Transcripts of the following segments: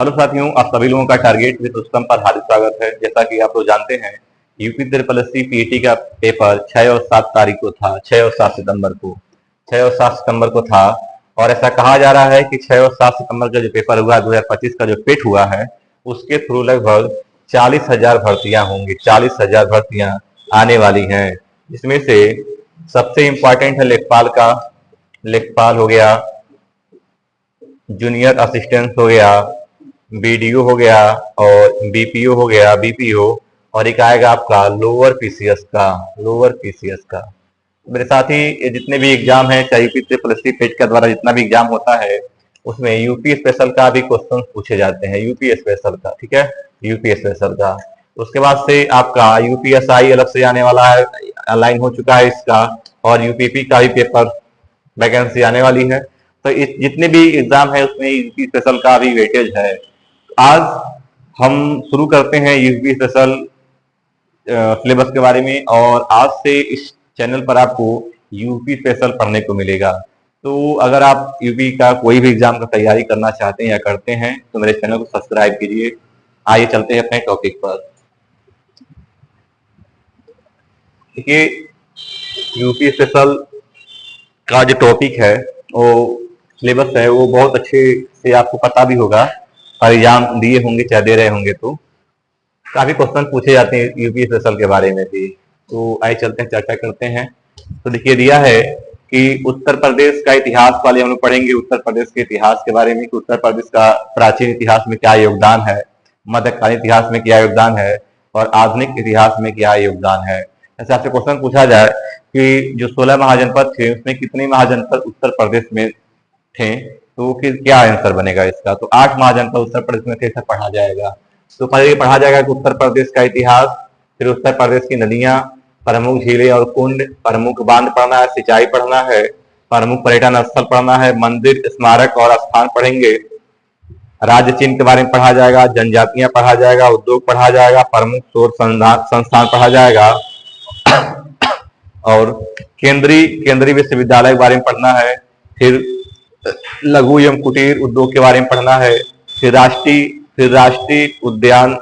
Hello साथियों, आप सभी लोगों का टारगेट विद रुस्तम पर हार्दिक स्वागत है। जैसा कि आप लोग जानते हैं, यूपी ट्रिपल पीईटी का पेपर 6 और 7 तारीख को था। 6 और 7 सितंबर को 6 और 7 सितंबर को था। और ऐसा कहा जा रहा है कि 6 और 7 सितंबर का जो पेपर हुआ, 2025 का जो पेट हुआ है, उसके थ्रू लगभग 40,000 भर्तियां होंगी। 40,000 भर्तियां आने वाली हैं। इसमें से सबसे इम्पोर्टेंट है लेखपाल का। लेखपाल हो गया, जूनियर असिस्टेंट हो गया, बीडीओ हो गया, और बीपीओ हो गया, बीपीओ, और एक आएगा आपका लोअर पीसीएस का। लोअर पीसीएस का मेरे साथ ही ये जितने भी एग्जाम है, चाहे यूपी ट्रिपल एस पेट के द्वारा जितना भी एग्जाम होता है, उसमें यूपी स्पेशल का भी क्वेश्चन पूछे जाते हैं। यूपी स्पेशल का, ठीक है, यूपी स्पेशल का। उसके बाद से आपका यूपीएसआई अलग से आने वाला है, अलाइन हो चुका है इसका, और यूपीपी का भी पेपर वैकेंसी आने वाली है। तो इस जितने भी एग्जाम है उसमें यूपी स्पेशल का भी वेटेज है। आज हम शुरू करते हैं यूपी स्पेशल सिलेबस के बारे में, और आज से इस चैनल पर आपको यूपी स्पेशल पढ़ने को मिलेगा। तो अगर आप यूपी का कोई भी एग्जाम का तैयारी करना चाहते हैं या करते हैं तो मेरे चैनल को सब्सक्राइब कीजिए। आइए चलते हैं अपने टॉपिक पर। देखिए, यूपी स्पेशल का जो टॉपिक है, वो सिलेबस है, वो बहुत अच्छे से आपको पता भी होगा, और एग्जाम दिए होंगे चाहे दे रहे होंगे तो काफी क्वेश्चन पूछे जाते हैं यूपी स्पेशल के बारे में भी। तो आइए चलते हैं, चर्चा करते हैं। तो देखिए, दिया है कि उत्तर प्रदेश का इतिहास वाले हम लोग पढ़ेंगे। उत्तर प्रदेश के इतिहास के बारे में कि उत्तर प्रदेश का प्राचीन इतिहास में क्या योगदान है, मध्यकालीन इतिहास में क्या योगदान है, और आधुनिक इतिहास में क्या योगदान है। ऐसे आपसे क्वेश्चन पूछा जाए कि जो 16 महाजनपद थे उसमें कितने महाजनपद उत्तर प्रदेश में थे, तो क्या आंसर बनेगा इसका? तो 8 महाजनपद उत्तर प्रदेश में थे, ऐसा पढ़ा जाएगा। तो पहले पढ़ा जाएगा कि उत्तर प्रदेश का इतिहास, फिर उत्तर प्रदेश की नदियां, प्रमुख झीलें और कुंड, प्रमुख बांध पढ़ना है, सिंचाई पढ़ना है, प्रमुख पर्यटन स्थल पढ़ना है, मंदिर, स्मारक और स्थान पढ़ेंगे, राज्य चिन्ह के बारे में पढ़ा जाएगा, जनजातियां पढ़ा जाएगा, उद्योग पढ़ा जाएगा, प्रमुख शोध संस्थान पढ़ा जाएगा, और केंद्रीय विश्वविद्यालय के बारे में पढ़ना है, फिर लघु एवं कुटीर उद्योग के बारे में पढ़ना है, फिर राष्ट्रीय उद्यान,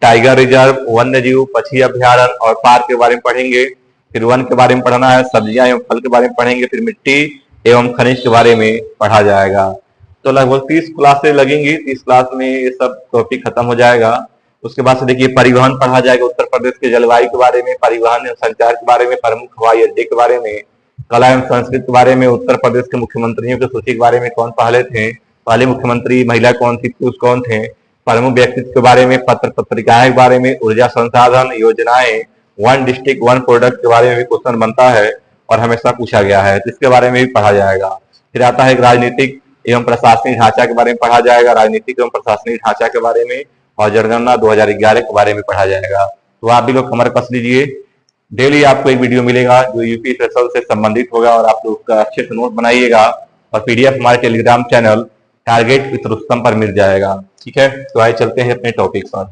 टाइगर रिजर्व, वन्य जीव, पक्षी अभ्यारण्य और पार्क के बारे में पढ़ेंगे। फिर वन के बारे में पढ़ना है, सब्जियां एवं फल के बारे में पढ़ेंगे, फिर मिट्टी एवं खनिज के बारे में पढ़ा जाएगा। तो लगभग 30 क्लासें लगेंगी। 30 क्लास में ये सब टॉपिक खत्म हो जाएगा। उसके बाद से देखिए, परिवहन पढ़ा जाएगा, उत्तर प्रदेश के जलवायु के बारे में, परिवहन एवं संचार के बारे में, प्रमुख हवाई अड्डे के बारे में, कला एवं संस्कृति के बारे में, उत्तर प्रदेश के मुख्यमंत्रियों की सूची के बारे में, कौन पहले थे, पहले मुख्यमंत्री महिला कौन थी, पुरुष कौन थे, प्रमुख व्यक्तित्व के बारे में, पत्र पत्रिकाएं के बारे में, ऊर्जा संसाधन योजनाएं, वन डिस्ट्रिक्ट वन प्रोडक्ट के बारे में भी क्वेश्चन बनता है और हमेशा पूछा गया है, तो इसके बारे में भी पढ़ा जाएगा। फिर आता है राजनीतिक एवं प्रशासनिक ढांचा के बारे में पढ़ा जाएगा, राजनीतिक एवं प्रशासनिक ढांचा के बारे में, और जनगणना 2011 के बारे में पढ़ा जाएगा। तो आप भी लोग कमर कस लीजिए। डेली आपको एक वीडियो मिलेगा जो यूपी स्पेशल से संबंधित होगा, और आप लोग उसका अच्छे से नोट बनाइएगा, और पीडीएफ हमारे Telegram channel target with Rustam पर मिल जाएगा। ठीक है, तो आइए चलते हैं अपने टॉपिक पर।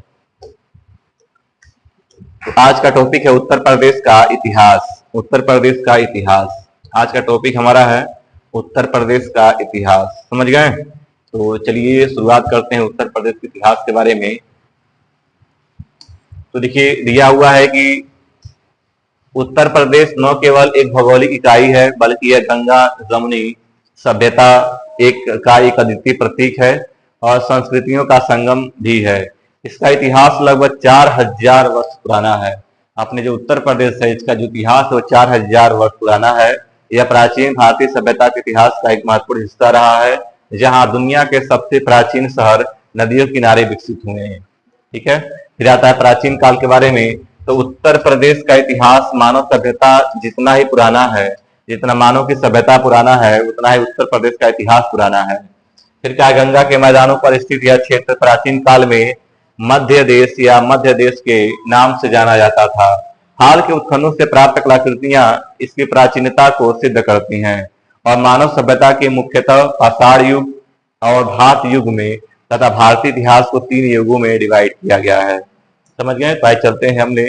तो आज का टॉपिक है उत्तर प्रदेश का इतिहास। उत्तर प्रदेश का इतिहास आज का टॉपिक हमारा है, उत्तर प्रदेश का इतिहास। समझ गए? तो चलिए शुरुआत करते हैं उत्तर प्रदेश के इतिहास के बारे में। तो देखिए, दिया हुआ है कि उत्तर प्रदेश न केवल एक भौगोलिक इकाई है, बल्कि यह गंगा जमुनी सभ्यता एक अद्वितीय प्रतीक है और संस्कृतियों का संगम भी है। इसका इतिहास लगभग 4000 वर्ष पुराना है। अपने जो उत्तर प्रदेश है, इसका जो इतिहास है वो 4000 वर्ष पुराना है। यह प्राचीन भारतीय सभ्यता के इतिहास का एक महत्वपूर्ण हिस्सा रहा है, जहां दुनिया के सबसे प्राचीन शहर नदियों किनारे विकसित हुए हैं। ठीक है, फिर आता है प्राचीन काल के बारे में। तो उत्तर प्रदेश का इतिहास मानव सभ्यता जितना ही पुराना है, जितना मानव की सभ्यता पुराना है, उतना ही उत्तर प्रदेश का इतिहास पुराना है। फिर क्या, गंगा के मैदानों पर स्थित यह क्षेत्र प्राचीन काल में मध्य देश या मध्य देश के नाम से जाना जाता था। हाल के उत्खननों से प्राप्त कलाकृतियां इसकी प्राचीनता को सिद्ध करती हैं, और मानव सभ्यता के मुख्यतः पाषाण युग और भात युग में तथा भारतीय इतिहास को 3 युगों में डिवाइड किया गया है। समझ गए? तो चलते हैं हमने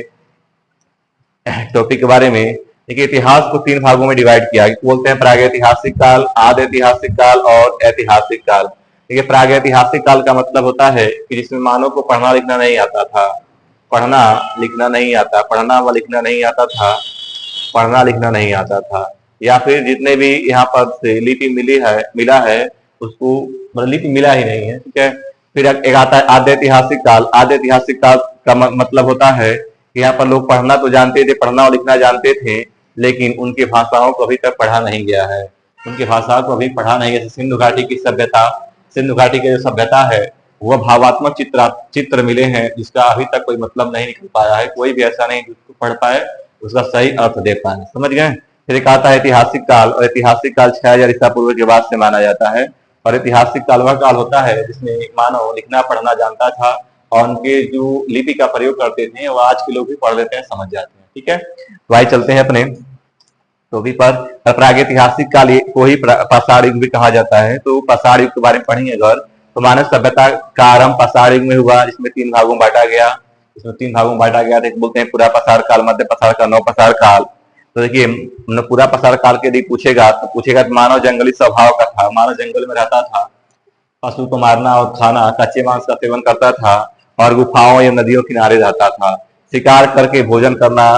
टॉपिक के बारे में। देखिए, इतिहास को 3 भागों में डिवाइड किया, बोलते हैं प्रागैतिहासिक काल, आदि ऐतिहासिक काल और ऐतिहासिक काल। देखिए प्रागैतिहासिक काल का मतलब होता है कि जिसमें मानव को पढ़ना लिखना नहीं आता था, पढ़ना लिखना नहीं आता, पढ़ना व लिखना नहीं आता था, पढ़ना लिखना नहीं आता था, या फिर जितने भी यहाँ पर से लिपि मिला है उसको, मतलब लिपि मिला ही नहीं है, ठीक है। फिर एक आता है आद्य ऐतिहासिक काल। आद्य ऐतिहासिक काल का मतलब होता है कि यहाँ पर लोग पढ़ना तो जानते थे, पढ़ना और लिखना जानते थे, लेकिन उनकी भाषाओं को अभी तक पढ़ा नहीं गया है, उनकी भाषाओं को अभी पढ़ा नहीं, जैसे सिंधु घाटी की सभ्यता, सिंधु घाटी की जो सभ्यता है वह भावात्मक चित्र मिले हैं जिसका अभी तक कोई मतलब नहीं निकल पाया है, कोई भी ऐसा नहीं जिसको पढ़ पाए उसका सही अर्थ दे पाए, समझ गए। फिर एक आता है ऐतिहासिक काल, और ऐतिहासिक काल 6000 ईसा पूर्व के बाद से माना जाता है। और ऐतिहासिक काल वह काल होता है जिसमें मानव लिखना पढ़ना जानता था, और उनके जो लिपि का प्रयोग करते थे वो आज के लोग भी पढ़ लेते हैं, समझ जाते हैं, ठीक है। तो आइए चलते हैं अपने टॉपिक पर। प्रागैतिहासिक काल को ही पाषाण युग भी कहा जाता है। तो पाषाण युग के बारे में पढ़ेंगे अगर, तो मानव सभ्यता का आरंभ पाषाण युग में हुआ, जिसमें 3 भागों में बांटा गया, इसमें 3 भागों में बांटा गया। एक बोलते हैं पूरा पाषाण काल, मध्य पाषाण काल, नव पाषाण काल। तो देखिए पूरा पाषाण काल के लिए पूछेगा तो पूछेगा कि मानव जंगली स्वभाव का था, मानव जंगल में रहता था, पशु को मारना और खाना, कच्चे मांस का सेवन करता था, और गुफाओं या नदियों किनारे रहता था। शिकार करके भोजन करना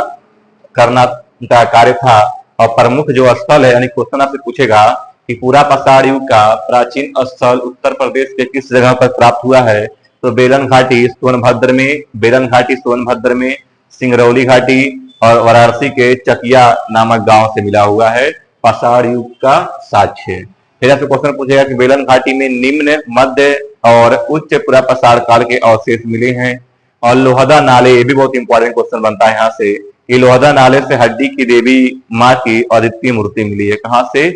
करना उनका कार्य था। और प्रमुख जो स्थल है, यानी क्वेश्चन आपसे पूछेगा कि पूरा पाषाण युग का प्राचीन स्थल उत्तर प्रदेश के किस जगह पर प्राप्त हुआ है, तो बेलन घाटी सोनभद्र में, बेलन घाटी सोनभद्र में, सिंगरौली घाटी और वाराणसी के चकिया नामक गांव से मिला हुआ है पाषाण युग का साक्ष्य। फिर आपसे क्वेश्चन पूछेगा कि बेलन घाटी में निम्न, मध्य और उच्च पूरा पाषाण काल के अवशेष मिले हैं। और लोहदा नाले, ये भी बहुत इंपॉर्टेंट क्वेश्चन बनता है यहाँ से, कि लोहदा नाले से हड्डी की देवी माँ की अद्वितीय मूर्ति मिली है। कहाँ से?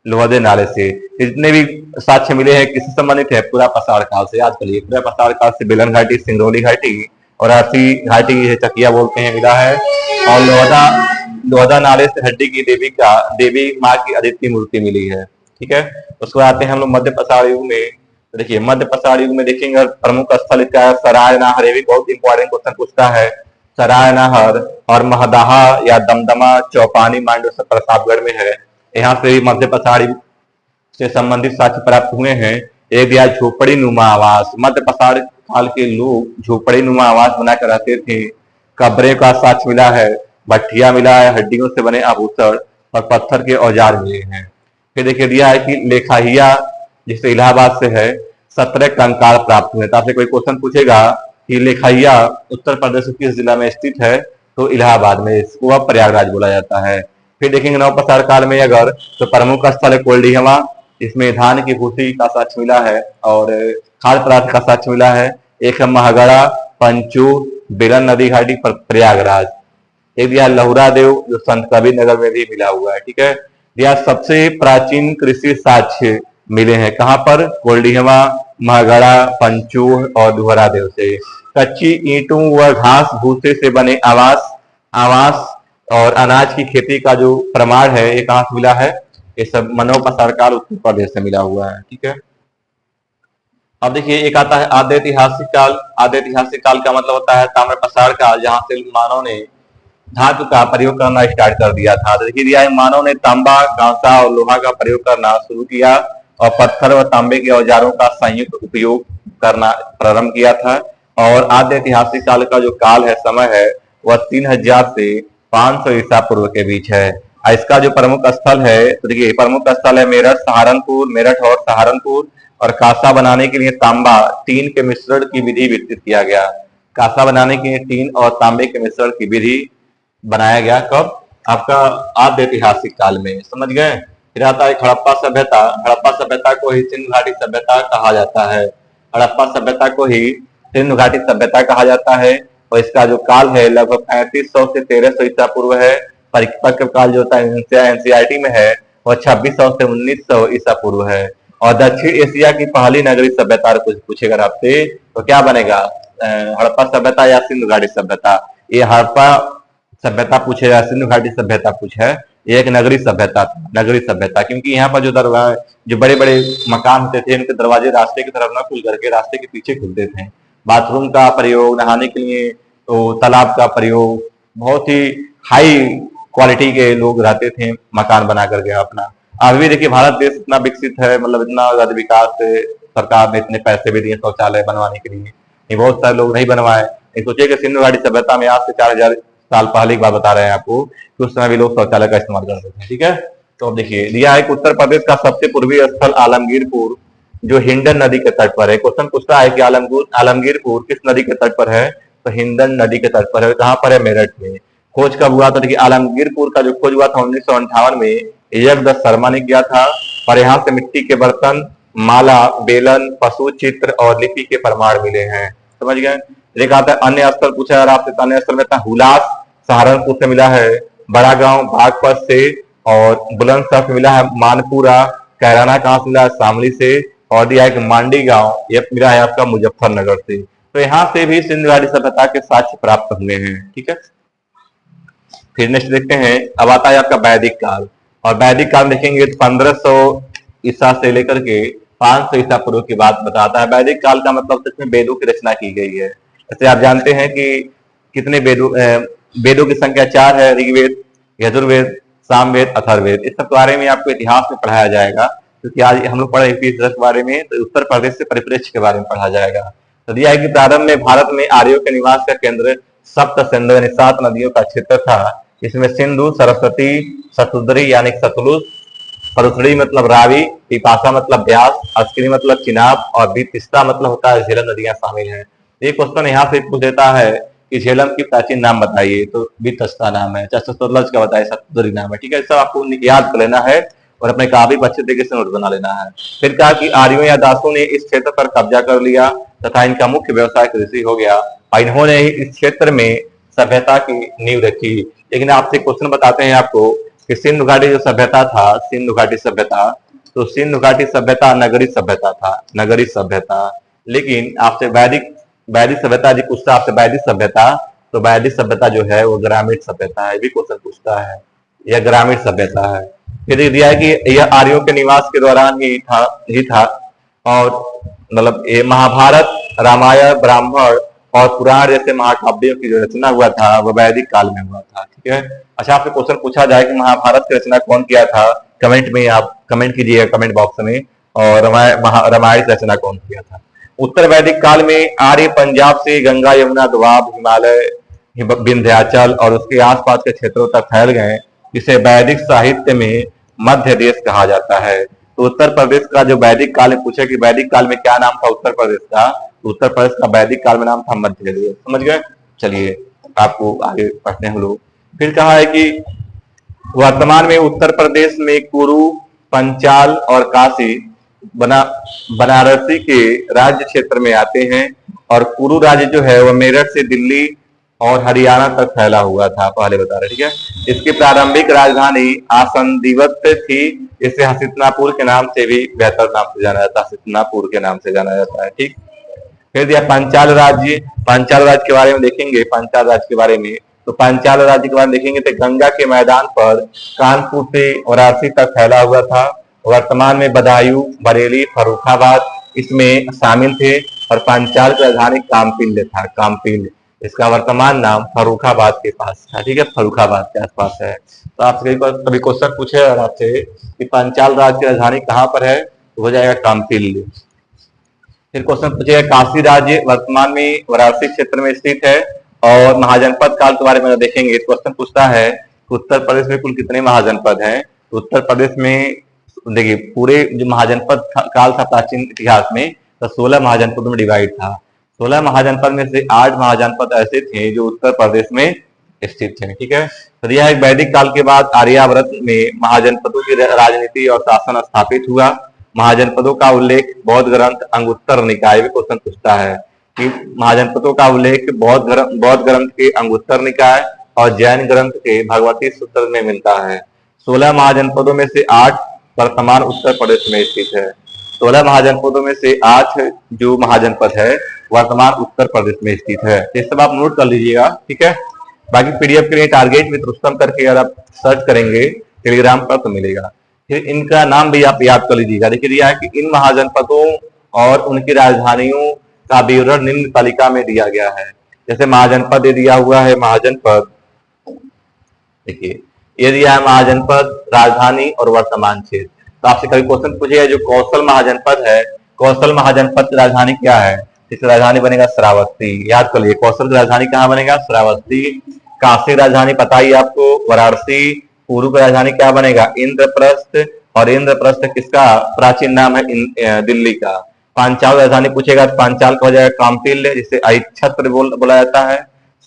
लोहदे नाले से। जितने भी साक्ष्य मिले हैं किससे संबंधित है? पूरा पाषाण काल से। याद करिए पूरा पाषाण काल से बेलन घाटी, सिंगरौली घाटी और राशि घाटी है, चकिया बोलते हैं, मिला है। और लोहदा नाले से हड्डी की देवी माँ की अद्वितीय मूर्ति मिली है, ठीक है। उसको आते हैं हम लोग मध्य पाषाण युग में। तो देखिए मध्य पाषाण युग में देखेंगे प्रमुख स्थल इसका सराय नाहर, ये भी बहुत इंपॉर्टेंट क्वेश्चन पूछता है। सराय नाहर और महदाहा या दमदमा चौपानी मांडव प्रतापगढ़ में है। यहाँ से मध्य पाषाण युग से संबंधित साक्ष्य प्राप्त हुए हैं। एक दिया झोपड़ी नुमा आवास, मध्य पाषाण काल के लोग झोपड़ी नुमा आवास बनाकर रहते थे। कब्रे का साक्ष्य मिला है, भट्टिया मिला है, हड्डियों से बने आभूषण और पत्थर के औजार मिले हैं। फिर देखिए दिया है कि लेखाहिया, जिसे इलाहाबाद से है, 17 कंकाल प्राप्त हुए। तो आपसे कोई क्वेश्चन पूछेगा कि लेखाहिया उत्तर प्रदेश के किस जिला में स्थित है, तो इलाहाबाद में, इसको अब प्रयागराज बोला जाता है। फिर देखेंगे नव पाषाण काल में अगर, तो प्रमुख स्थल है कोल्डिहवा, इसमें धान की भूसी का साक्ष्य मिला है और खाद्य पदार्थ का साक्ष्य मिला है। एक है महगड़ा, पंचू, बेलन नदी घाटी, प्रयागराज। एक दिया लहुरा देव जो संत कबीर नगर में भी मिला हुआ है, ठीक है। दिया सबसे प्राचीन कृषि साक्ष्य मिले हैं कहाँ पर? कोल्डिहवा, महगड़ा, पंचू और दुहरा देव से। कच्ची ईंटों व घास भूसे से बने आवास और अनाज की खेती का जो प्रमाण है ये कहाँ से मिला है? ये सब मानव पाषाण काल उत्तर प्रदेश से मिला हुआ है, ठीक है। अब देखिए एक आता है आद्य ऐतिहासिक काल। आद्य ऐतिहासिक काल का मतलब होता है ताम्र पाषाण काल, जहाँ से मानव ने धातु का प्रयोग करना स्टार्ट कर दिया था। देखिए दिया है मानव ने तांबा, कांसा और लोहा का प्रयोग करना शुरू किया और पत्थर व तांबे के औजारों का संयुक्त उपयोग करना प्रारंभ किया था। और आद्य ऐतिहासिक काल का जो काल है, समय है, वह 3000 से 500 ईसा पूर्व के बीच है। इसका जो प्रमुख स्थल है, तो देखिए प्रमुख स्थल है मेरठ, सहारनपुर, मेरठ और सहारनपुर। और कांसा बनाने के लिए तांबा, टीन के मिश्रण की विधि विकसित किया गया। कांसा बनाने के लिए टीन और तांबे के मिश्रण की विधि बनाया गया कब? आपका आद्य ऐतिहासिक काल में, समझ गए। फिर आता है हड़प्पा सभ्यता। हड़प्पा सभ्यता को ही सिंधु घाटी सभ्यता कहा जाता है। हड़प्पा सभ्यता को ही सिंधु घाटी सभ्यता कहा जाता है। और इसका जो काल है लगभग 3500 से 1300 ईसा पूर्व है। परिपक्व काल जो होता है एनसीईआरटी में है वह 2600 से 1900 ईसा पूर्व है। और दक्षिण एशिया की पहली नगरीय सभ्यता कुछ पूछेगा आपसे तो क्या बनेगा? हड़प्पा सभ्यता या सिंधु घाटी सभ्यता? ये हड़प्पा सभ्यता पूछेगा, सिंधु घाटी सभ्यता पूछे, ये एक नगरीय सभ्यता था, नगरीय सभ्यता। क्योंकि यहाँ पर जो बड़े बड़े मकान होते थे उनके दरवाजे रास्ते की तरफ न खुल करके रास्ते के पीछे खुलते थे। बाथरूम का प्रयोग, नहाने के लिए तो तालाब का प्रयोग, बहुत ही हाई क्वालिटी के लोग रहते थे मकान बना करके अपना। अभी देखिए भारत देश इतना विकसित है, मतलब इतना ज्यादा विकास सरकार ने इतने पैसे भी दिए शौचालय बनवाने के लिए, नहीं बहुत सारे लोग नहीं बनवाए। नहीं सोचिए कि सिंधु घाटी सभ्यता में आज से 4000 साल पहले की बात बता रहे हैं आपको कि उस समय भी लोग शौचालय का इस्तेमाल करते थे। ठीक है, तो अब देखिए दिया है कि उत्तर प्रदेश का सबसे पूर्वी स्थल आलमगीरपुर जो हिंडन नदी के तट पर है। क्वेश्चन पूछता है कि आलमगीरपुर किस नदी के तट पर है, तो हिंडन नदी के तट पर है। कहां पर है, मेरठ में। खोज कब हुआ, तो देखिए आलमगीरपुर का जो खोज हुआ था 1958 में यज्ञदत्त शर्मा ने किया था, और यहाँ से मिट्टी के बर्तन, माला, बेलन, पशु चित्र और लिपि के प्रमाण मिले हैं। समझ गए। एक आता है अन्य स्थल पूछा यार आपसे, अन्य स्थल में था हुलास सहारनपुर से मिला है, बड़ा गांव बागपत से, और बुलंदशहर से मिला है मानपुरा, कैराना कहां से मिला है, शामली से, और दिया है कि मांडी गांव ये मिला है आपका मुजफ्फरनगर से। तो यहाँ से भी सिंधु घाटी सभ्यता के साक्ष्य प्राप्त हुए हैं। ठीक है, फिर नेक्स्ट देखते हैं। अब आता है आपका वैदिक काल, और वैदिक काल देखेंगे तो 1500 ईसा से लेकर के 500 ईसा पूर्व की बात बताता है। वैदिक काल का मतलब सच में वेदों की रचना की गई है। जैसे आप जानते हैं कि कितने वेदों की संख्या 4 है, ऋग्वेद, यजुर्वेद, सामवेद, अथर्ववेद। इस सब के बारे में आपको इतिहास में पढ़ाया जाएगा, क्योंकि आज हम लोग पढ़े इतिहास के बारे में, तो उत्तर प्रदेश से परिप्रेक्ष्य के बारे में पढ़ा जाएगा। तो दिया है कि प्रारंभ में भारत में आर्यों के निवास का केंद्र सप्त सिंधु यानी 7 नदियों का क्षेत्र था। इसमें सिंधु, सरस्वती, शतुद्री यानी सतलुज, परसड़ी मतलब रावी, पिपासा मतलब ब्यास, अस्किनी मतलब चिनाब, और वित्तिस्ता मतलब होता है झेलम नदियां शामिल हैं। एक क्वेश्चन यहाँ से पूछ देता है कि झेलम की प्राचीन नाम बताइए, तो वित्तिस्ता नाम है। चाहे सतलुज का बताइए, सतुद्री नाम है। ठीक है, सब आपको याद कर लेना है और अपने काफी अच्छे तरीके से नोट बना लेना है। फिर कहा कि आर्यों या दासों ने इस क्षेत्र पर कब्जा कर लिया तथा इनका मुख्य व्यवसाय कृषि हो गया, और इन्होंने इस क्षेत्र में सभ्यता की नींव रखी। लेकिन आपसे क्वेश्चन बताते हैं आपको कि सिंधु घाटी जो सभ्यता था, सिंधु घाटी सभ्यता, तो सिंधु घाटी सभ्यता नगरी सभ्यता था, नगरी सभ्यता। लेकिन आपसे वैदिक सभ्यता जी पूछता आपसे वैदिक सभ्यता, तो वैदिक सभ्यता जो है वो ग्रामीण सभ्यता है, भी क्वेश्चन पूछता है, यह ग्रामीण सभ्यता है। फिर दिया है कि यह आर्यों के निवास के दौरान ही था, और मतलब ये महाभारत, रामायण, ब्राह्मण और पुराण जैसे महाकाव्यों की जो रचना हुआ था वो वैदिक काल में हुआ था। ठीक है, अच्छा आपसे क्वेश्चन पूछा जाए कि महाभारत की रचना कौन किया था, कमेंट में आप कमेंट कीजिएगा कमेंट बॉक्स में, और रामायण की रचना कौन किया था। उत्तर वैदिक काल में आर्य पंजाब से गंगा, यमुना, दोआब, हिमालय, विंध्याचल और उसके आसपास के क्षेत्रों तक फैल गए, जिसे वैदिक साहित्य में मध्य देश कहा जाता है। तो उत्तर प्रदेश का जो वैदिक काल में पूछे कि वैदिक काल में क्या नाम था उत्तर प्रदेश का, उत्तर प्रदेश का वैदिक काल में नाम था मध्य देश। समझ गए। चलिए आपको आगे पढ़ते हैं हम लोग। फिर कहा है कि वर्तमान में उत्तर प्रदेश में कुरु, पंचाल और काशी बनारसी के राज्य क्षेत्र में आते हैं, और कुरु राज्य जो है वह मेरठ से दिल्ली और हरियाणा तक फैला हुआ था, पहले बता रहे। ठीक है, इसकी प्रारंभिक राजधानी आसंदीवत थी, इसे हसितनापुर के नाम से भी बेहतर नाम से जाना जाता है, हसितनापुर के नाम से जाना जाता है। ठीक, फिर दिया पांचाल राज्य। पांचाल राज्य के बारे में देखेंगे, पांचाल राज्य के बारे में, तो पांचाल राज्य के बारे में देखेंगे तो गंगा के मैदान पर कानपुर से वाराणसी तक फैला हुआ था। वर्तमान में बदायूं, बरेली, फर्रुखाबाद इसमें शामिल थे, और पांचाल की राजधानी कामपिल्ड था, कामपिल्ड। इसका वर्तमान नाम फर्रुखाबाद के पास था। ठीक है, फर्रुखाबाद के आसपास है। तो आपसे कभी क्वेश्चन पूछे और आपसे कि पांचाल राज्य की राजधानी कहाँ पर है, तो हो जाएगा कामपिल्ड। फिर क्वेश्चन पूछेगा काशी राज्य वर्तमान में वाराणसी क्षेत्र में स्थित है, और महाजनपद काल के बारे में देखेंगे। क्वेश्चन पूछता है उत्तर प्रदेश में कुल कितने महाजनपद हैं, तो उत्तर प्रदेश में देखिए पूरे जो महाजनपद काल था प्राचीन इतिहास में, तो 16 महाजनपदों में डिवाइड था। 16 महाजनपद में से 8 महाजनपद ऐसे थे जो उत्तर प्रदेश में स्थित थे। ठीक है, तो यह वैदिक काल के बाद आर्यावर्त में महाजनपदों की राजनीति और शासन स्थापित हुआ। महाजनपदों का उल्लेख बौद्ध ग्रंथ अंगुत्तर निकाय में क्वेश्चन पूछता है कि महाजनपदों का उल्लेख बौद्ध ग्रंथ के अंगुत्तर निकाय और जैन ग्रंथ के भगवती सूत्र में मिलता है। 16 महाजनपदों में से 8 वर्तमान उत्तर प्रदेश में स्थित है। 16 महाजनपदों में से 8 जो महाजनपद है वर्तमान उत्तर प्रदेश में स्थित है। ये सब आप नोट कर लीजिएगा। ठीक है, बाकी पीडीएफ के लिए टारगेट विद रुस्तम करके अगर आप सर्च करेंगे टेलीग्राम पर तो मिलेगा। फिर इनका नाम भी आप याद कर लीजिएगा। देखिए दिया है कि इन महाजनपदों और उनकी राजधानियों का विवरण निम्न तालिका में दिया गया है। जैसे महाजनपद ये दिया हुआ है, महाजनपद देखिए ये दिया है महाजनपद, राजधानी और वर्तमान क्षेत्र। तो आपसे कभी क्वेश्चन पूछेगा जो कौशल महाजनपद है, कौशल महाजनपद की राजधानी क्या है? इसकी राजधानी बनेगा श्रावस्ती। याद कर लिए, कौशल की राजधानी कहाँ बनेगा? श्रावस्ती। काशी राजधानी पता ही आपको, वाराणसी। कुरु की राजधानी क्या बनेगा? इंद्रप्रस्थ। और इंद्रप्रस्थ किसका प्राचीन नाम है? दिल्ली का। पांचाल राजधानी पूछेगा तो पांचाल का हो जाएगा कामपिल्य, जिसे अहिच्छत्र बोला जाता है।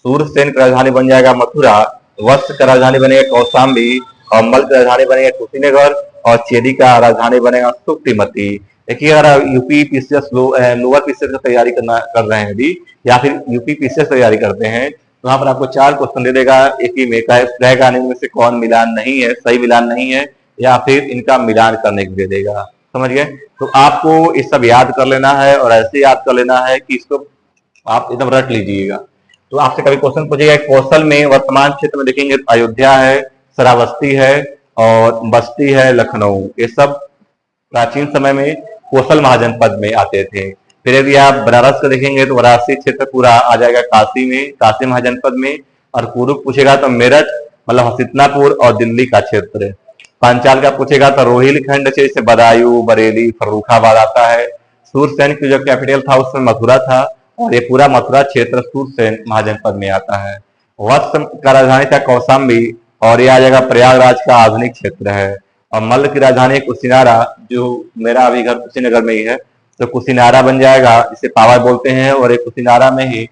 सूरसेन की राजधानी बन जाएगा मथुरा। वत्स का राजधानी बनेगा कौशाम्बी। और मल की राजधानी बनेगा कुशीनगर। और चेदी का राजधानी बनेगा सुक्तिमती। देखिए, अगर यूपी पीसीएस लोअर पीसीएस की तैयारी कर रहे हैं अभी, या फिर यूपी पीसीएस तैयारी करते हैं, तो वहां पर आपको 4 क्वेश्चन दे देगा एक ही में का रहेगा, इनमें से कौन मिलान नहीं है, सही मिलान नहीं है, या फिर इनका मिलान करने के लिए देगा। समझ गए? तो आपको ये सब याद कर लेना है, और ऐसे याद कर लेना है कि इसको आप एकदम रट लीजिएगा। तो आपसे कभी क्वेश्चन पूछेगा कौशल में वर्तमान क्षेत्र में देखेंगे तो अयोध्या है, श्रावस्ती है, और बस्ती है, लखनऊ, ये सब प्राचीन समय में कौशल महाजनपद में आते थे। फिर यदि आप बनारस का देखेंगे तो वाराणसी क्षेत्र पूरा आ जाएगा काशी में, काशी महाजनपद में। और कुरुक पूछेगा तो मेरठ मतलब हसीतनापुर और दिल्ली का क्षेत्र। पांचाल का पूछेगा तो रोहिलखंड से जैसे बदायूं, बरेली, फर्रुखाबाद आता है। सूरसेन की जो कैपिटल था उसमें मथुरा था, और ये पूरा मथुरा क्षेत्र सूरसेन महाजनपद में आता है। वत्स का राजधानी था कौशाम्बी, और यह आ जाएगा प्रयागराज का आधुनिक क्षेत्र है। और मल्ल की राजधानी कुशीनारा, जो मेरा अभी घर कुशीनगर में ही है, तो कुशीनारा बन जाएगा, जिसे पावा बोलते हैं। और एक कुशीनारा में ही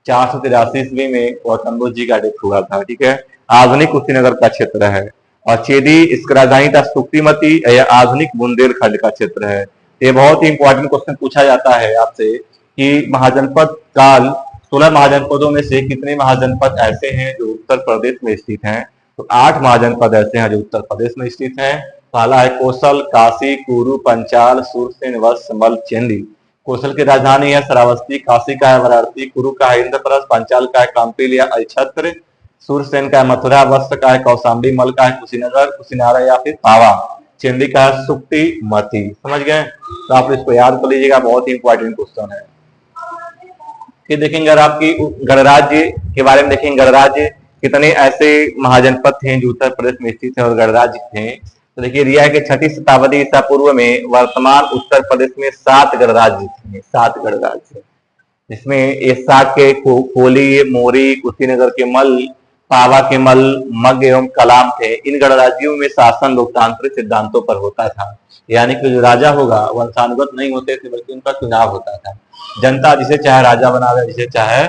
483 ईस्वी में गौतम बुद्ध जी का डेथ हुआ था। ठीक है, आधुनिक कुशीनगर का क्षेत्र है। और चेदी इसका राजधानी था सुक्तिमती, यह आधुनिक बुंदेलखंड का क्षेत्र है। ये बहुत ही इंपॉर्टेंट क्वेश्चन पूछा जाता है आपसे कि महाजनपद काल 16 महाजनपदों में से कितने महाजनपद ऐसे हैं जो उत्तर प्रदेश में स्थित हैं? तो 8 महाजनपद ऐसे हैं जो उत्तर प्रदेश में स्थित हैं। पहला है कौशल, काशी, कुरु, पंचाल, सूरसेन, वत्स, मल, चेदी। कौशल की राजधानी है श्रावस्ती, काशी का है वाराणसी, कुरु का है इंद्रप्रस्थ, पंचाल का है काम्पिल या अहिच्छत्र, सूरसेन का है मथुरा, वत्स का है कौशाम्बी, मल का है कुशीनगर, कुशीनारा या फिर पावा, चेदी का है सुक्तिमती। समझ गए? तो आप इसको याद कर लीजिएगा, बहुत ही इंपॉर्टेंट क्वेश्चन है। फिर देखेंगे अगर आपकी गणराज्य के बारे में देखेंगे, गणराज्य कितने ऐसे महाजनपद थे जो उत्तर प्रदेश में स्थित है और गणराज्य थे। तो देखिए, रिया के 6ठी शताब्दी ईसा पूर्व में वर्तमान उत्तर प्रदेश में 7 गणराज्य थे, 7 गणराज्य, जिसमें ये साक्य, कोली, मोरी, कुशीनगर के मल, पावा के मल, मग एवं कलाम थे। इन गणराज्यों में शासन लोकतांत्रिक सिद्धांतों पर होता था, यानी कि जो राजा होगा वंशानुगत नहीं होते थे, बल्कि उनका चुनाव होता था। जनता जिसे चाहे राजा बना दे, जिसे चाहे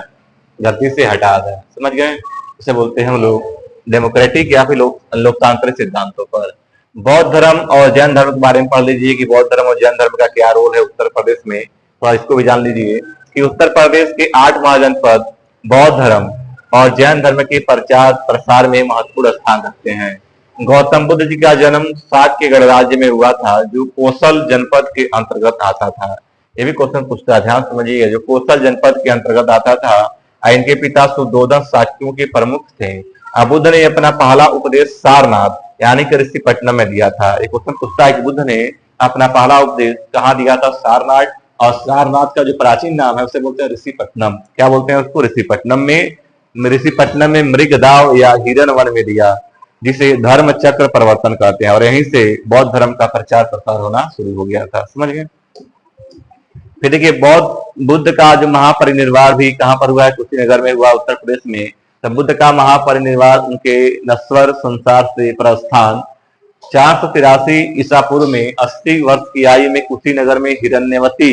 धरती से हटा दे। समझ गए? इसे बोलते हैं हम लोग डेमोक्रेटिक या फिर लोकतांत्रिक सिद्धांतों पर। बौद्ध धर्म और जैन धर्म के बारे में पढ़ लीजिए कि बौद्ध धर्म और जैन धर्म का क्या रोल है उत्तर प्रदेश में। तो इसको भी जान लीजिए कि उत्तर प्रदेश के 8 महाजनपद बौद्ध धर्म और जैन धर्म के प्रचार प्रसार में महत्वपूर्ण स्थान रखते हैं। गौतम बुद्ध जी का जन्म शाक्य गणराज्य में हुआ था, जो कोसल जनपद के अंतर्गत आता था। ये भी क्वेश्चन पूछता है, ध्यान समझिए, जो कोसल जनपद के अंतर्गत आता था। इनके पिता सुद्धोधन शाक्यों के प्रमुख थे। बुद्ध ने अपना पहला उपदेश सारनाथ यानी कि ऋषिपट्टनम में दिया था। एक क्वेश्चन पूछता है कि बुद्ध ने अपना पहला उपदेश कहाँ दिया था? सारनाथ। और सारनाथ का जो प्राचीन नाम है उसे बोलते हैं ऋषिपट्टनम। क्या बोलते हैं उसको? ऋषिपट्टनम में। ऋषिपट्टनम में मृगदाव या हिरन वन में दिया, जिसे धर्म चक्र प्रवर्तन कहते हैं। और यहीं से बौद्ध धर्म का प्रचार प्रसार होना शुरू हो गया था। समझ गए? फिर देखिए, बौद्ध बुद्ध का जो महापरिनिर्वाण भी कहाँ पर हुआ है? कुशीनगर में हुआ, उत्तर प्रदेश में। तब बुद्ध का महापरिनिर्वाण, उनके नश्वर संसार से प्रस्थान 483 ईसा पूर्व में 80 वर्ष की आयु में कुशीनगर में हिरण्यवती,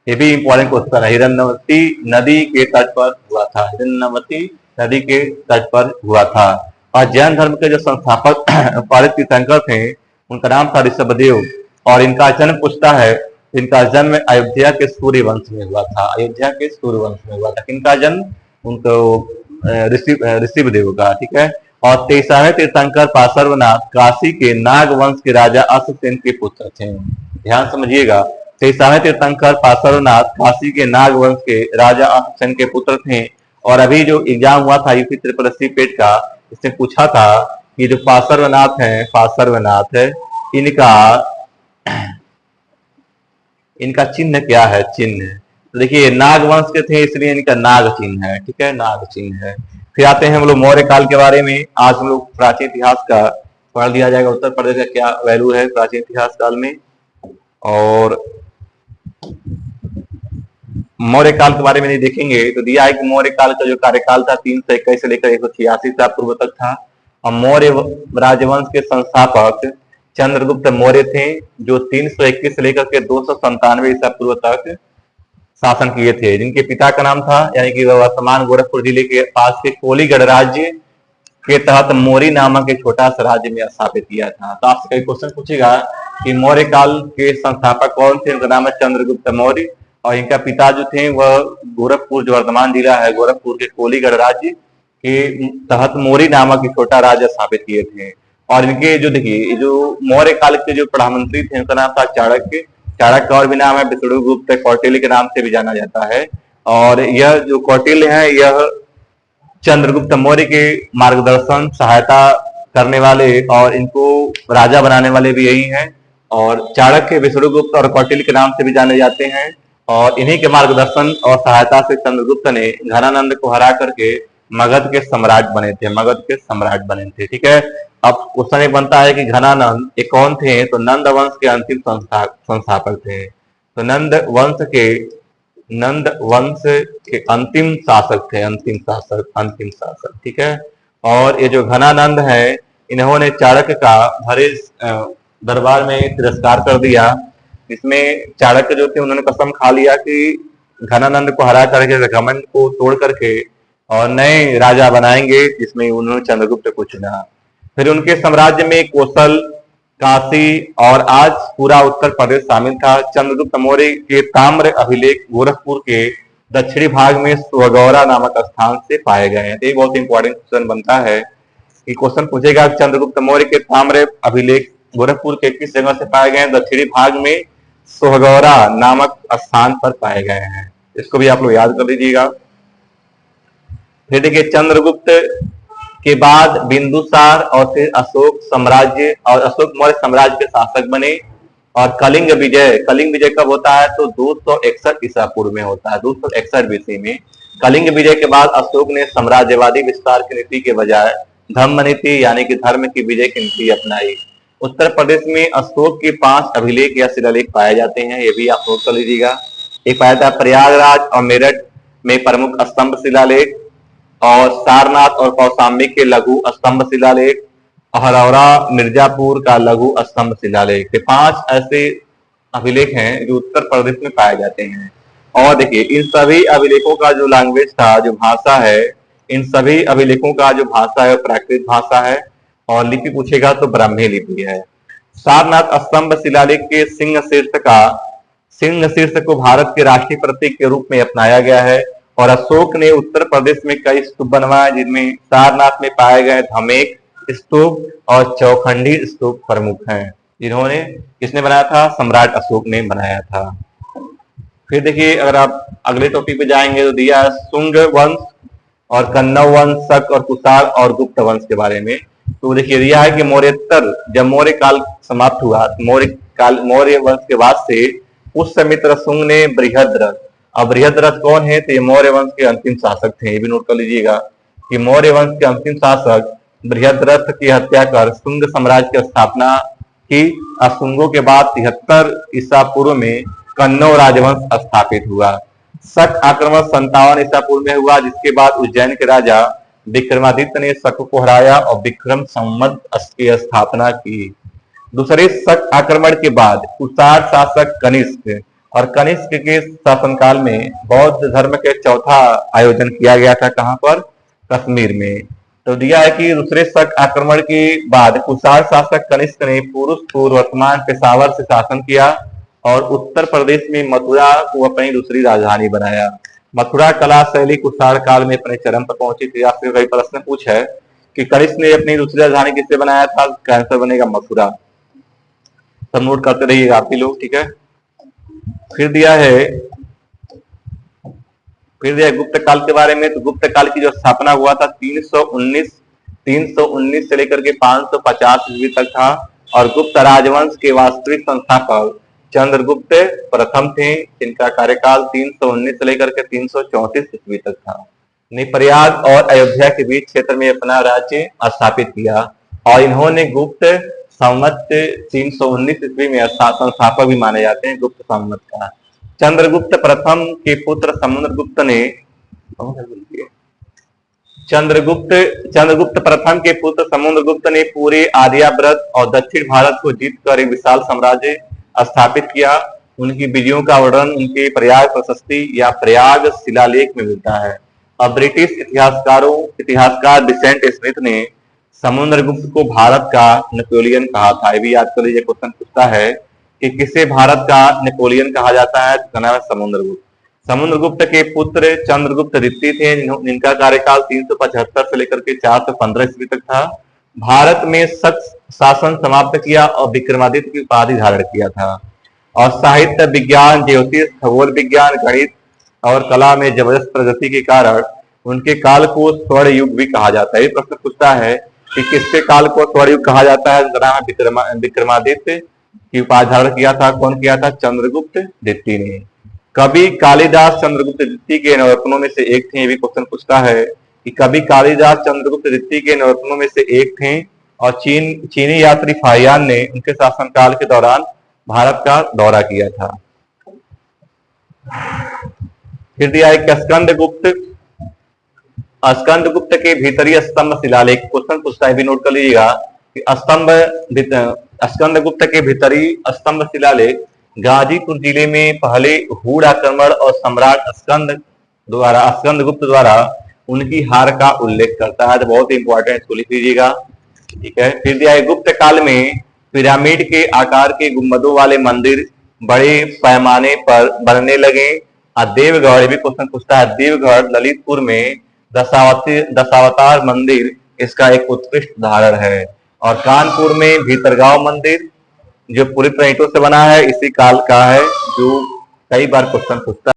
ये भी इंपॉर्टेंट क्वेश्चन है, हिरण्यवती नदी के तट पर हुआ था। हिरण्यवती नदी के तट पर हुआ था। और जैन धर्म के जो संस्थापक पारित तीर्थंकर थे, उनका नाम था ऋषभदेव। और इनका जन्म पूछता है, इनका जन्म अयोध्या के सूर्य वंश में हुआ था। अयोध्या के सूर्य वंश में हुआ था। किनका जन्म? उनको ऋषभदेव का। ठीक है। और 23वें तीर्थंकर पार्श्वनाथ काशी के नाग वंश के राजा अश्वसेन के पुत्र थे। ध्यान समझिएगा, 23वें तीर्थंकर पार्श्वनाथ काशी के नाग वंश के राजा अश्वसेन के पुत्र थे। और अभी जो एग्जाम हुआ था यूपी ट्रिपल एससी पेट का, इसने पूछा था कि जो पार्श्वनाथ है, पार्श्वनाथ है, इनका चिन्ह क्या है? चिन्ह तो देखिए, नाग वंश के थे इसलिए इनका नाग चिन्ह है। ठीक है, नाग चिन्ह है। फिर आते हैं हम लोग मौर्य काल के बारे में। आज हम लोग प्राचीन इतिहास का पढ़ लिया जाएगा, उत्तर प्रदेश का क्या वैल्यू है प्राचीन इतिहास काल में। और मौर्य काल के बारे में नहीं देखेंगे तो दिया है कि मौर्य काल का जो कार्यकाल था 321 से लेकर 186 ईसा पूर्व तक था। और मौर्य राजवंश के संस्थापक चंद्रगुप्त मौर्य थे, जो 321 से लेकर के 297 ईसा पूर्व तक शासन किए थे, जिनके पिता का नाम था, यानी कि वर्तमान गोरखपुर जिले के पास के कोलीगढ़ राज्य के तहत मोरी नामक एक छोटा सा राज्य में स्थापित किया था। तो आपसे कई क्वेश्चन पूछेगा कि मौर्य काल के संस्थापक कौन थे। उनका नाम है चंद्रगुप्त मौर्य, और इनका पिता जो थे वह गोरखपुर, जो वर्तमान जिला है गोरखपुर के कोलीगढ़ राज्य के तहत मोरी नामक एक छोटा राज्य स्थापित किए थे। और इनके जो देखिए जो मौर्य काल के जो प्रधानमंत्री थे उनका नाम था चाणक्य। चाणक्य का और भी नाम है विष्णुगुप्त कौटिल्य के नाम से भी जाना जाता है। और यह जो कौटिल्य है यह चंद्रगुप्त मौर्य के मार्गदर्शन सहायता करने वाले और इनको राजा बनाने वाले भी यही हैं। और चाणक्य, विष्णुगुप्त और कौटिल्य के नाम से भी जाने जाते हैं। और इन्हीं के मार्गदर्शन और सहायता से चंद्रगुप्त ने घनानंद को हरा करके मगध के सम्राट बने थे, मगध के सम्राट बने थे। ठीक है, अब क्वेश्चन एक बनता है कि घनानंद ये कौन थे। तो नंद वंश के अंतिम संस्थापक थे। तो नंद वंश के अंतिम शासक थे, अंतिम शासक। ठीक है, और ये जो घनानंद है इन्होंने चाणक्य का भरे दरबार में तिरस्कार कर दिया। इसमें चाणक्य जो थे उन्होंने कसम खा लिया कि घनानंद को हरा करके, घमंड को तोड़ करके और नए राजा बनाएंगे, जिसमें उन्होंने चंद्रगुप्त को चुना। फिर उनके साम्राज्य में कोसल, काशी और आज पूरा उत्तर प्रदेश शामिल था। चंद्रगुप्त मौर्य के ताम्र अभिलेख गोरखपुर के दक्षिणी भाग में स्वगौरा नामक स्थान से पाए गए हैं। एक बहुत इंपॉर्टेंट क्वेश्चन बनता है कि क्वेश्चन पूछेगा चंद्रगुप्त मौर्य के ताम्र अभिलेख गोरखपुर के किस जगह से पाए गए हैं। दक्षिणी भाग में सोहगौरा नामक स्थान पर पाए गए हैं। इसको भी आप लोग याद कर लीजिएगा। फिर देखिए चंद्रगुप्त के बाद बिंदुसार और फिर अशोक साम्राज्य और अशोक मौर्य साम्राज्य के शासक बने। और कलिंग विजय कब होता है। तो 261 ईसा पूर्व में होता है, 261 बीसी में। कलिंग विजय के बाद अशोक ने साम्राज्यवादी विस्तार की नीति के बजाय धम्म नीति यानी कि धर्म की विजय की नीति अपनाई। उत्तर प्रदेश में अशोक के 5 अभिलेख या शिलालेख पाए जाते हैं, ये भी आप नोट कर लीजिएगा। एक पाया था प्रयागराज और मेरठ में प्रमुख स्तंभ शिलालेख, और सारनाथ और कौशाम्बी के लघु स्तंभ शिलालेख, हरौरा मिर्जापुर का लघु स्तंभ शिलालेख। 5 ऐसे अभिलेख हैं जो उत्तर प्रदेश में पाए जाते हैं। और देखिए इन सभी अभिलेखों का जो लैंग्वेज था, जो भाषा है, इन सभी अभिलेखों का जो भाषा है प्राकृत भाषा है। और लिपि पूछेगा तो ब्राह्मी लिपि है। सारनाथ स्तंभ शिलालेख के सिंह शीर्ष को भारत के राष्ट्रीय प्रतीक के रूप में अपनाया गया है। और अशोक ने उत्तर प्रदेश में कई स्तूप बनवाए, जिनमें सारनाथ में पाए गए धमेक स्तूप और चौखंडी स्तूप प्रमुख हैं। जिन्होंने किसने बनाया था। सम्राट अशोक ने बनाया था। फिर देखिए अगर आप अगले टॉपिक पे जाएंगे तो दिया शुंग वंश और कन्नौ वंश, शक और कुषाण और गुप्त वंश के बारे में। तो देखिए दिया है कि मौर्योत्तर जब मौर्य काल समाप्त हुआ, मौर्य वंश के बाद से पुष्यमित्र शुंग ने बृहद्रथ। अब बृहद्रथ कौन है। तो ये मौर्य वंश के अंतिम शासक थे। ये भी नोट कर लीजिएगा कि मौर्य वंश के अंतिम शासक बृहद्रथ की हत्या कर शुंग साम्राज्य की स्थापना की। शुंगों के बाद 73 ईसा पूर्व में कन्नौ राजवंश स्थापित हुआ। शक आक्रमण 57 ईसा पूर्व में हुआ, जिसके बाद उज्जैन के राजा विक्रमादित्य ने शक को हराया और विक्रम संवत की स्थापना की। दूसरे शक आक्रमण के बाद कुषाण शासक कनिष्क, और कनिष्क के शासनकाल में बौद्ध धर्म के चौथा आयोजन किया गया था। कहां पर। कश्मीर में। तो दिया है कि दूसरे शक आक्रमण के बाद कुषाण शासक कनिष्क ने पुरुषपुर वर्तमान पेशावर से शासन किया और उत्तर प्रदेश में मथुरा को अपनी दूसरी राजधानी बनाया। मथुरा कला शैली कुषाण काल में अपने चरम पर पहुंची थी। आपसे कई प्रश्न पूछा है कि कनिष्क ने अपनी दूसरी राजधानी किससे बनाया था। आंसर बनेगा मथुरा। सब नोट करते रहिएगा आप भी लोग। ठीक है, फिर दिया है गुप्त काल के बारे में। तो गुप्त काल की जो स्थापना हुआ था 319 से लेकर के 550 ईस्वी तक था। और गुप्त राजवंश के वास्तविक संस्थापक चंद्रगुप्त प्रथम थे, जिनका कार्यकाल 319 से लेकर के 334 ईस्वी तक था। ने प्रयाग और अयोध्या के बीच क्षेत्र में अपना राज्य स्थापित किया। और इन्होंने गुप्त संवत 319 ईस्वी में संस्थापक भी माने जाते हैं गुप्त संवत का। चंद्रगुप्त प्रथम के पुत्र समुद्रगुप्त ने चंद्रगुप्त प्रथम के पुत्र समुद्रगुप्त ने पूरे आर्यावर्त और दक्षिण भारत को जीतकर एक विशाल साम्राज्य स्थापित किया। उनकी विजयों का वर्णन उनके प्रयाग प्रशस्ति या प्रयाग शिलालेख में मिलता है। अब ब्रिटिश इतिहासकार विसेंट स्मिथ ने समुद्रगुप्त को भारत का नेपोलियन कहा था। ये भी याद कर लीजिए, क्वेश्चन पूछता है कि किसे भारत का नेपोलियन कहा जाता है, तो नाम है समुद्रगुप्त। समुद्रगुप्त के पुत्र चंद्रगुप्त द्वितीय थे, जिनका कार्यकाल 375 से लेकर के 415 ईस्वी तक था। भारत में सख्त शासन समाप्त किया और विक्रमादित्य की उपाधि धारण किया था। और साहित्य, विज्ञान, ज्योतिष, खगोल विज्ञान, गणित और कला में जबरदस्त प्रगति के कारण उनके काल को स्वर्ण युग भी कहा जाता है। ये प्रश्न पूछता है कि किसके काल को स्वर्ण युग कहा जाता है, विक्रमादित्य की उपाधि धारण किया था। कौन किया था? चंद्रगुप्त द्वितीय ने। कवि कालिदास चंद्रगुप्त द्वितीय के नवरत्नों में से एक थे। ये भी क्वेश्चन पूछता है कि कवि कालिदास चंद्रगुप्त द्वितीय के नवरत्नों में से एक थे और चीनी यात्री फाहियान ने उनके शासनकाल के दौरान भारत का दौरा किया था। फिर दिया है स्कंदगुप्त के भीतरी स्तंभ शिलालेख। क्वेश्चन पूछता है, भी नोट कर लीजिएगा कि स्कंदगुप्त के भीतरी स्तंभ शिलालेख गाजीपुर जिले में पहले हूण आक्रमण और सम्राट स्कंदगुप्त द्वारा उनकी हार का उल्लेख करता है। तो बहुत ही इंपॉर्टेंट, इसको लिख लीजिएगा। ठीक है। फिर दिया है गुप्त काल में पिरामिड के आकार के गुंबदों वाले मंदिर बड़े पैमाने पर बनने लगे। देवगढ़ भी क्वेश्चन पूछता है, देवगढ़ ललितपुर में दशावतार मंदिर इसका एक उत्कृष्ट उदाहरण है। और कानपुर में भीतरगांव मंदिर जो पूरी तरह ईंटों से बना है, इसी काल का है, जो कई बार क्वेश्चन पूछता है।